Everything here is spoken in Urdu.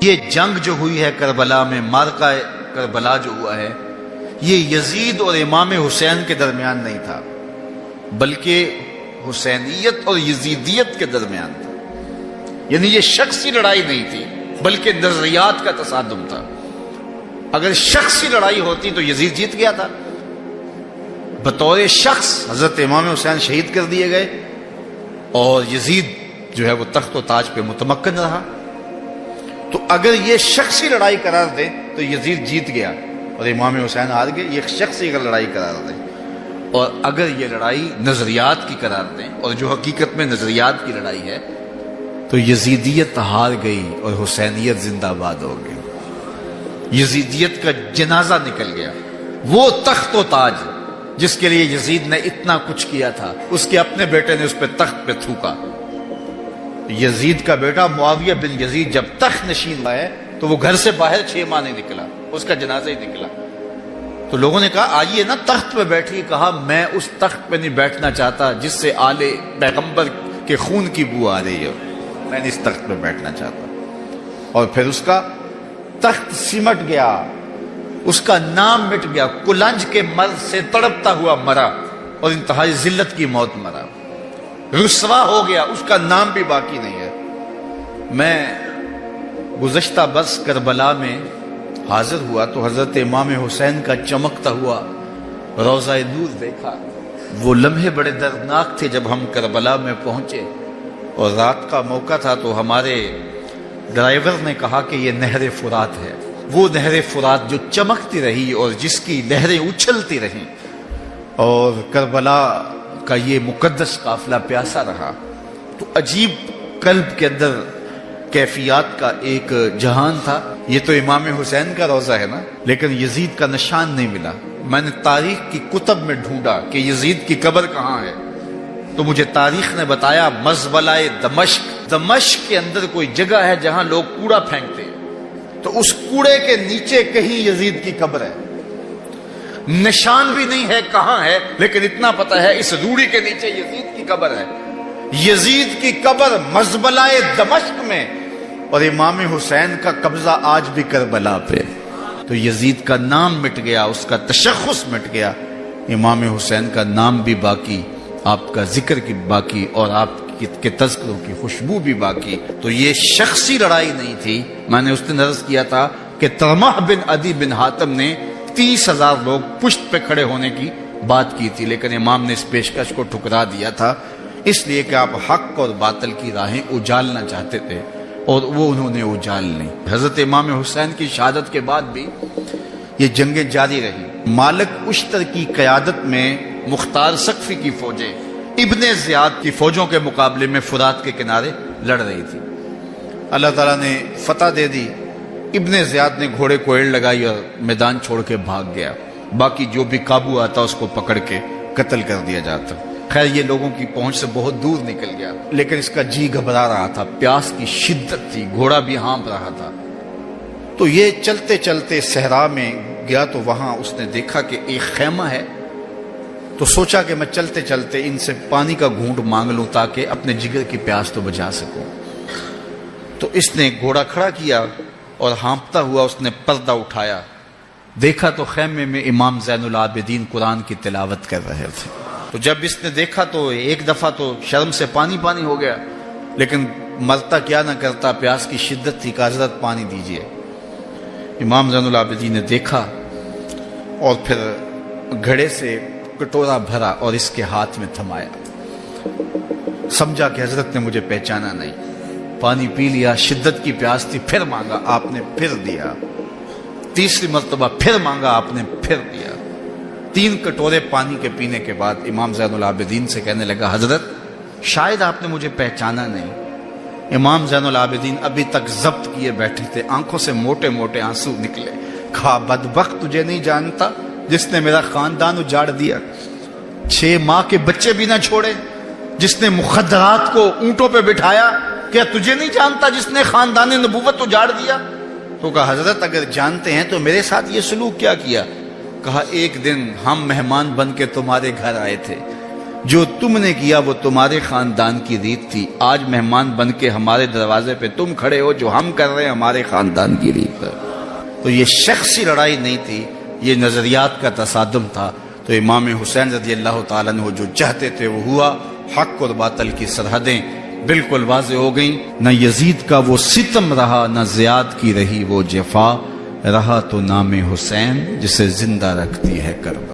یہ جنگ جو ہوئی ہے کربلا میں، معرکہ کربلا جو ہوا ہے، یہ یزید اور امام حسین کے درمیان نہیں تھا، بلکہ حسینیت اور یزیدیت کے درمیان تھا۔ یعنی یہ شخصی لڑائی نہیں تھی، بلکہ نظریات کا تصادم تھا۔ اگر شخصی لڑائی ہوتی تو یزید جیت گیا تھا، بطور شخص حضرت امام حسین شہید کر دیے گئے اور یزید جو ہے وہ تخت و تاج پہ متمکن رہا۔ تو اگر یہ شخصی لڑائی قرار دیں تو یزید جیت گیا اور امام حسین ہار گئے، یہ شخصی اگر لڑائی قرار دیں۔ اور اگر یہ لڑائی نظریات کی قرار دیں، اور جو حقیقت میں نظریات کی لڑائی ہے، تو یزیدیت ہار گئی اور حسینیت زندہ باد ہو گئی۔ یزیدیت کا جنازہ نکل گیا۔ وہ تخت و تاج جس کے لیے یزید نے اتنا کچھ کیا تھا، اس کے اپنے بیٹے نے اس پہ تخت پہ تھوکا۔ یزید کا بیٹا معاویہ بن یزید جب تخت نشین ہوا ہے تو وہ گھر سے باہر 6 ماہ نہیں نکلا، اس کا جنازہ ہی نکلا۔ تو لوگوں نے کہا آئیے نا تخت پہ بیٹھیے، کہا میں اس تخت پہ نہیں بیٹھنا چاہتا جس سے آل پیغمبر کے خون کی بو آ رہی ہے، میں نہیں اس تخت پہ بیٹھنا چاہتا۔ اور پھر اس کا تخت سمٹ گیا، اس کا نام مٹ گیا، کلنج کے مرض سے تڑپتا ہوا مرا اور انتہائی ذلت کی موت مرا، رسوا ہو گیا، اس کا نام بھی باقی نہیں ہے۔ میں گزشتہ برس کربلا میں حاضر ہوا تو حضرت امام حسین کا چمکتا ہوا روضہ نور دیکھا۔ وہ لمحے بڑے دردناک تھے جب ہم کربلا میں پہنچے اور رات کا موقع تھا، تو ہمارے ڈرائیور نے کہا کہ یہ نہر فرات ہے، وہ نہر فرات جو چمکتی رہی اور جس کی لہریں اچھلتی رہیں، اور کربلا کا یہ مقدس قافلہ پیاسا رہا۔ تو عجیب قلب کے اندر کیفیات کا ایک جہان تھا۔ یہ تو امام حسین کا روضہ ہے نا، لیکن یزید کا نشان نہیں ملا۔ میں نے تاریخ کی کتب میں ڈھونڈا کہ یزید کی قبر کہاں ہے، تو مجھے تاریخ نے بتایا مزبلہ دمشق، دمشق کے اندر کوئی جگہ ہے جہاں لوگ کوڑا پھینکتے ہیں، تو اس کوڑے کے نیچے کہیں یزید کی قبر ہے۔ نشان بھی نہیں ہے کہاں ہے، لیکن اتنا پتہ ہے اس روڑی کے نیچے یزید کی قبر ہے۔ یزید کی قبر مزبلہ دمشق میں، اور امام حسین کا قبضہ آج بھی کربلا پہ۔ تو یزید کا نام مٹ گیا، اس کا تشخص مٹ گیا، امام حسین کا نام بھی باقی، آپ کا ذکر کی باقی، اور آپ کے تذکروں کی خوشبو بھی باقی۔ تو یہ شخصی لڑائی نہیں تھی۔ میں نے اس دن عرض کیا تھا کہ طلحہ بن عدی بن حاتم نے 30,000 لوگ پشت پہ کھڑے ہونے کی بات کی تھی، لیکن امام نے اس پیشکش کو ٹھکرا دیا تھا، اس لیے کہ آپ حق اور باطل کی راہیں اجالنا چاہتے تھے، اور وہ انہوں نے اجال لی۔ حضرت امام حسین کی شہادت کے بعد بھی یہ جنگیں جاری رہی۔ مالک اشتر کی قیادت میں مختار سقفی کی فوجیں ابن زیاد کی فوجوں کے مقابلے میں فرات کے کنارے لڑ رہی تھی۔ اللہ تعالیٰ نے فتح دے دی، ابن زیاد نے گھوڑے کو ایڑ لگائی اور میدان چھوڑ کے بھاگ گیا، باقی جو بھی قابو آتا اس کو پکڑ کے قتل کر دیا جاتا۔ خیر یہ لوگوں کی پہنچ سے بہت دور نکل گیا، لیکن اس کا جی گھبرا رہا تھا، پیاس کی شدت تھی، گھوڑا بھی ہانپ رہا تھا۔ تو یہ چلتے چلتے صحرا میں گیا تو وہاں اس نے دیکھا کہ ایک خیمہ ہے، تو سوچا کہ میں چلتے چلتے ان سے پانی کا گھونٹ مانگ لوں تاکہ اپنے جگر کی پیاس تو بجھا سکوں۔ تو اس نے گھوڑا کھڑا کیا اور ہانپتا ہوا اس نے پردہ اٹھایا، دیکھا تو خیمے میں امام زین العابدین قرآن کی تلاوت کر رہے تھے۔ تو جب اس نے دیکھا تو ایک دفعہ تو شرم سے پانی پانی ہو گیا، لیکن مرتا کیا نہ کرتا، پیاس کی شدت تھی کہ حضرت پانی دیجئے۔ امام زین العابدین نے دیکھا اور پھر گھڑے سے کٹورا بھرا اور اس کے ہاتھ میں تھمایا، سمجھا کہ حضرت نے مجھے پہچانا نہیں، پانی پی لیا، شدت کی پیاس تھی، پھر مانگا، آپ نے پھر دیا، تیسری مرتبہ پھر مانگا، آپ نے پھر دیا۔ 3 کٹورے پانی کے پینے کے بعد امام زین العابدین سے کہنے لگا حضرت شاید آپ نے مجھے پہچانا نہیں۔ امام زین العابدین ابھی تک ضبط کیے بیٹھے تھے، آنکھوں سے موٹے موٹے آنسو نکلے۔ کہا بدبخت تجھے نہیں جانتا جس نے میرا خاندان اجاڑ دیا، 6 ماہ کے بچے بھی نہ چھوڑے، جس نے مخدرات کو اونٹوں پہ بٹھایا، کیا تجھے نہیں جانتا جس نے خاندان نبوت اجاڑ دیا؟ تو کہا حضرت اگر جانتے ہیں تو میرے ساتھ یہ سلوک کیا کیا؟ کہا ایک دن ہم مہمان بن کے تمہارے گھر آئے تھے، جو تم نے کیا وہ تمہارے خاندان کی ریت تھی، آج مہمان بن کے ہمارے دروازے پہ تم کھڑے ہو، جو ہم کر رہے ہیں ہمارے خاندان کی ریت ہے۔ تو یہ شخصی لڑائی نہیں تھی، یہ نظریات کا تصادم تھا۔ تو امام حسین رضی اللہ تعالیٰ عنہ جو چاہتے تھے وہ ہوا، حق اور باطل کی سرحدیں بالکل واضح ہو گئیں، نہ یزید کا وہ ستم رہا، نہ زیاد کی رہی وہ جفا، رہا تو نام حسین جسے زندہ رکھتی ہے کربلا۔